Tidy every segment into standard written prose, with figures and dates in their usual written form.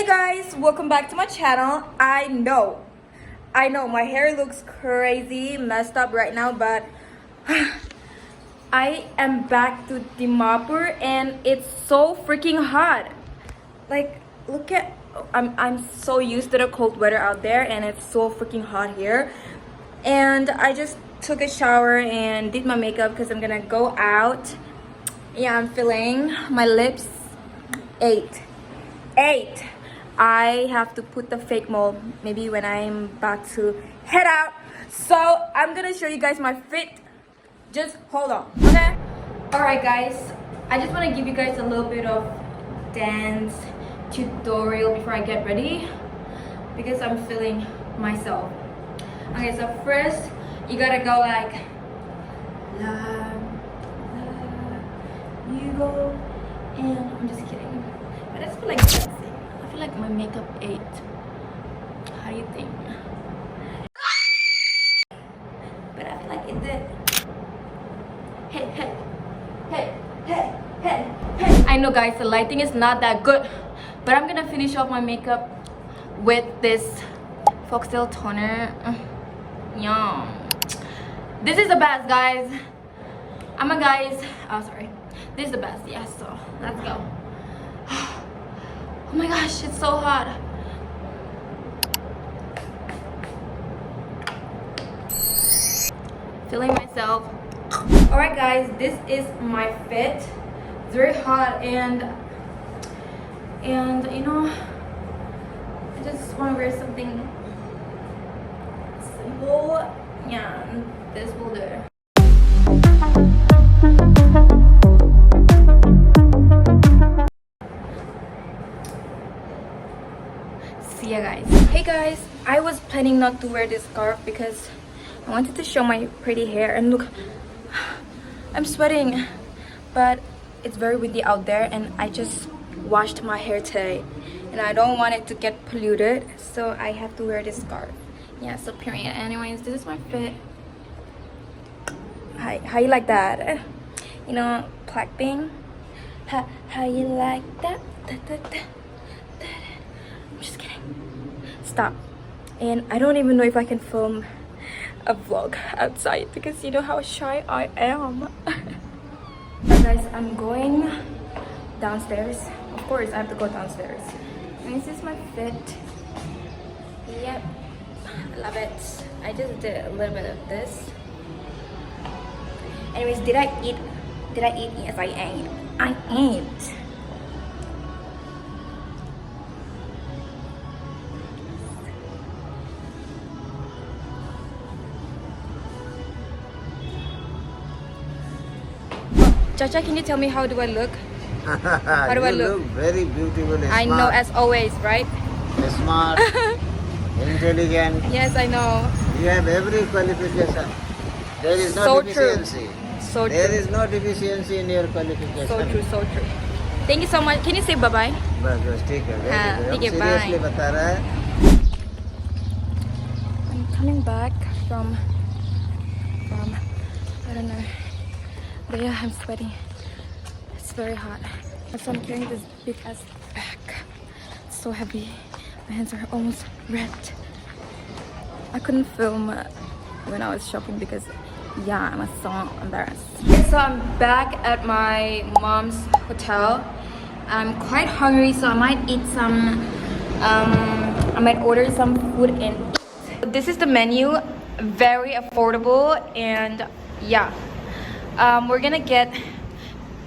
Guys, welcome back to my channel. I know my hair looks crazy messed up right now, but I am back to Dimapur and it's so freaking hot. Like, look at, I'm so used to the cold weather out there and it's so freaking hot here. And I just took a shower and did my makeup because I'm gonna go out. Yeah, I'm feeling my lips. 8. I have to put the fake mold maybe when I'm about to head out. So I'm gonna show you guys my fit. Just hold on, okay? Alright guys, I just want to give you guys a little bit of dance tutorial before I get ready because I'm feeling myself. Okay, so first you gotta go like la, la, you go, and I'm just kidding, but I just feel like dancing. I feel like my makeup ate. How do you think? But I feel like it did. Hey, hey, hey, hey, hey, hey. I know guys, the lighting is not that good, but I'm gonna finish off my makeup with this Foxtail toner. Yum. This is the best, guys. Oh sorry. This is the best, yeah, so let's go. Oh my gosh, it's so hot. Feeling myself. Alright guys, this is my fit. It's very hot and you know, I just want to wear something simple. Yeah, this will do. See ya guys. Hey guys, I was planning not to wear this scarf because I wanted to show my pretty hair, and look, I'm sweating, but it's very windy out there and I just washed my hair today and I don't want it to get polluted, so I have to wear this scarf. Yeah, so period. Anyways, this is my fit. How you like that? You know, Blackpink. How you like that? I'm just kidding. Stop. And I don't even know if I can film a vlog outside because you know how shy I am. But guys, I'm going downstairs. Of course, I have to go downstairs. And this is my fit. Yep, I love it. I just did a little bit of this. Anyways, did I eat? Yes, I ate. I ate. Chacha, can you tell me how do I look? How do I look? Very beautiful and I smart. know, as always, right? Smart, intelligent. Yes, I know. You have every qualification. There is no So deficiency. true. So true. There is no deficiency in your qualification. So true, so true. Thank you so much. Can you say bye-bye? बस ठीक है. ठीक है, Seriously bye. बता रहा है. I'm coming back from I don't know. But yeah, I'm sweating. It's very hot. So I'm carrying this big ass bag. It's so heavy. My hands are almost red. I couldn't film when I was shopping because yeah, I'm so embarrassed. So I'm back at my mom's hotel. I'm quite hungry, so I might eat some I might order some food and eat. This is the menu, very affordable, and yeah. We're gonna get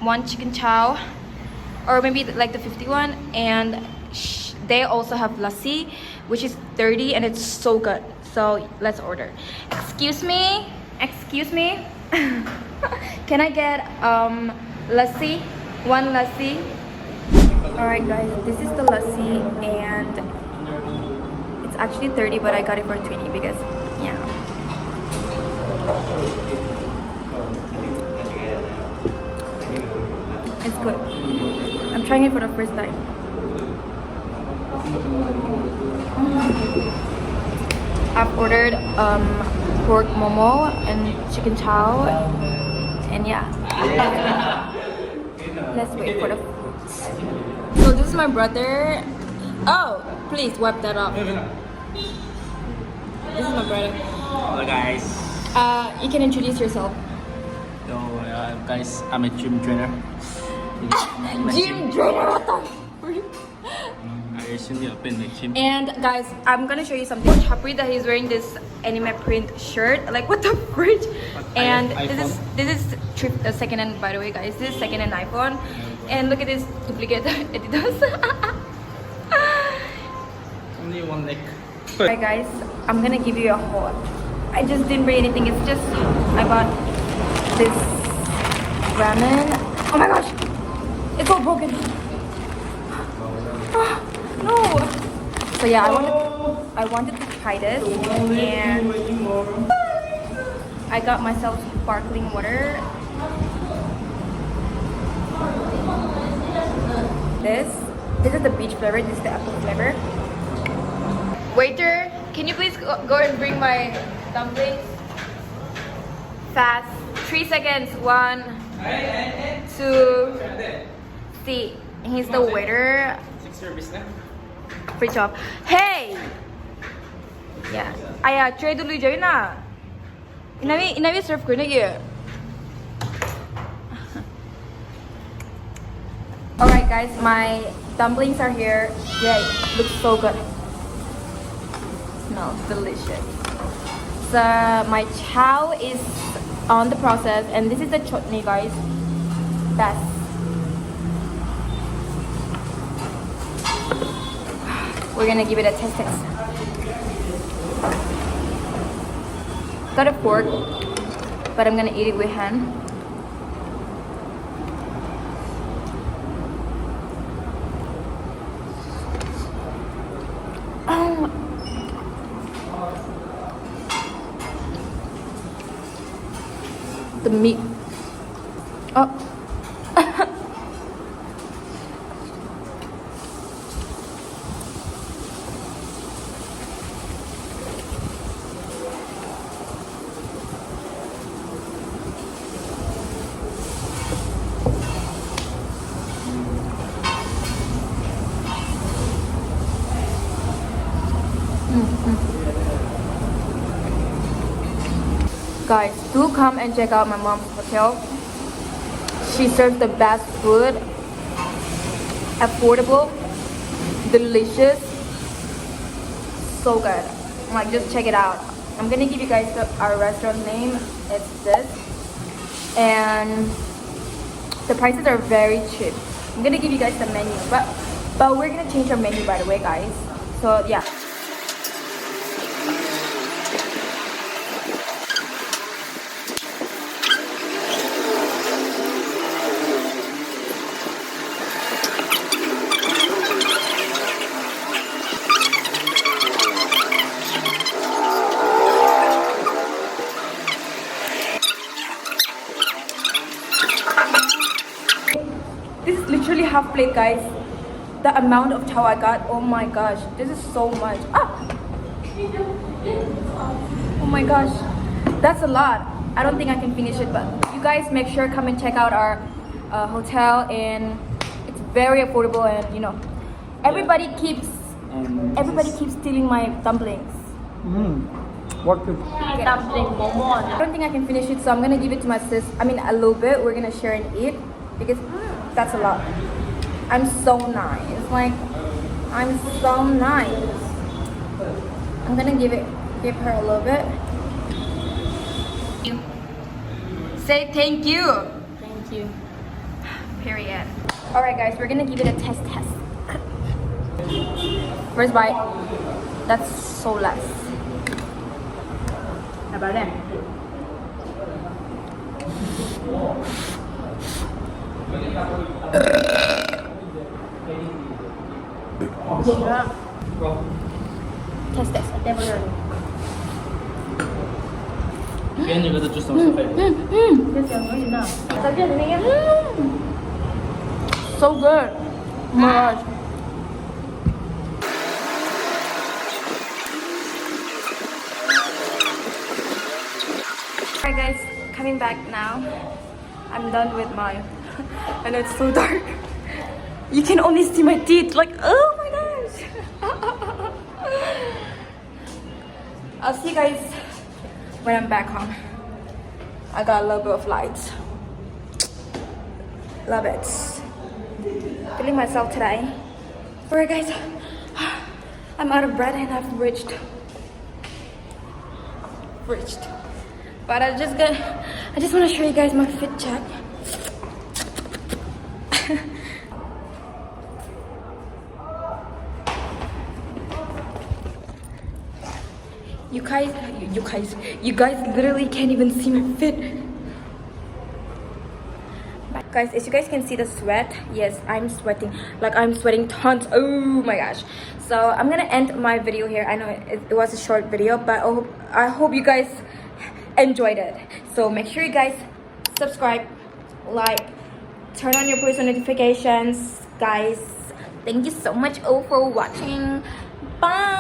one chicken chow, or maybe like the 51, and they also have lassi, which is 30, and it's so good. So let's order. Excuse me. Can I get lassi? One lassi. Alright guys, this is the lassi, and it's actually 30, but I got it for 20 because yeah. It's good. I'm trying it for the first time. I've ordered pork momo and chicken chow, and yeah. Let's wait for the food. So this is my brother. Oh, please wipe that off. This is my brother. Hello guys. You can introduce yourself. So guys, I'm a gym trainer. Gym trainer, what the freak? I recently opened the gym. And guys, I'm gonna show you something. Chapri that he's wearing this anime print shirt. Like what the fridge? And this is second-hand, by the way, guys. This is second-hand iPhone. And look at this duplicate Adidas. Only one leg. Alright guys, I'm gonna give you a haul. I just didn't bring anything. It's just I bought this ramen. Oh my gosh, it's all broken. No. So yeah, I wanted to try this, and I got myself sparkling water. This is the peach flavor. This is the apple flavor. Waiter, can you please go and bring my dumplings? Fast. 3 seconds. 1, 2, 3. He's the waiter. Free job. Hey! Yeah. Ayah, try dulu je na. Inawi serve ko na ye. Alright guys, my dumplings are here. Yeah, it looks so good. Smells delicious. So my chow is on the process, and this is the chutney, guys. Best. We're gonna give it a taste test. Got a fork, but I'm gonna eat it with hand. The meat. Oh. Guys, do come and check out my mom's hotel. She serves the best food, affordable, delicious, so good. Like, just check it out. I'm gonna give you guys our restaurant name. It's this, and the prices are very cheap. I'm gonna give you guys the menu, but we're gonna change our menu, by the way, guys. So yeah. This is literally half plate, guys. The amount of chow I got, oh my gosh, this is so much. Ah! Oh my gosh, that's a lot. I don't think I can finish it, but you guys make sure come and check out our hotel, and it's very affordable, and you know, everybody keeps stealing my dumplings. What the? Dumpling momo. I don't think I can finish it, so I'm gonna give it to my sis. I mean, a little bit. We're gonna share and eat because that's a lot. I'm so nice. Like, I'm so nice. I'm gonna give her a little bit. Say thank you. Thank you. Period. All right, guys, we're gonna give it a test. First bite. That's so less. How about that? Test this. Can you just some So good. Oh my gosh. Alright guys, coming back now. I'm done with my and it's so dark. You can only see my teeth, like, oh my gosh. I'll see you guys when I'm back home. I got a little bit of lights. Love it. Feeling myself today. Alright guys, I'm out of breath and I've reached. But I just want to show you guys my fit check. You guys literally can't even see my fit. Guys, as you guys can see the sweat, yes, I'm sweating. Like I'm sweating tons. Oh my gosh. So I'm gonna end my video here. I know it was a short video, but I hope you guys enjoyed it. So make sure you guys subscribe, like, turn on your post notifications. Guys, thank you so much all for watching. Bye.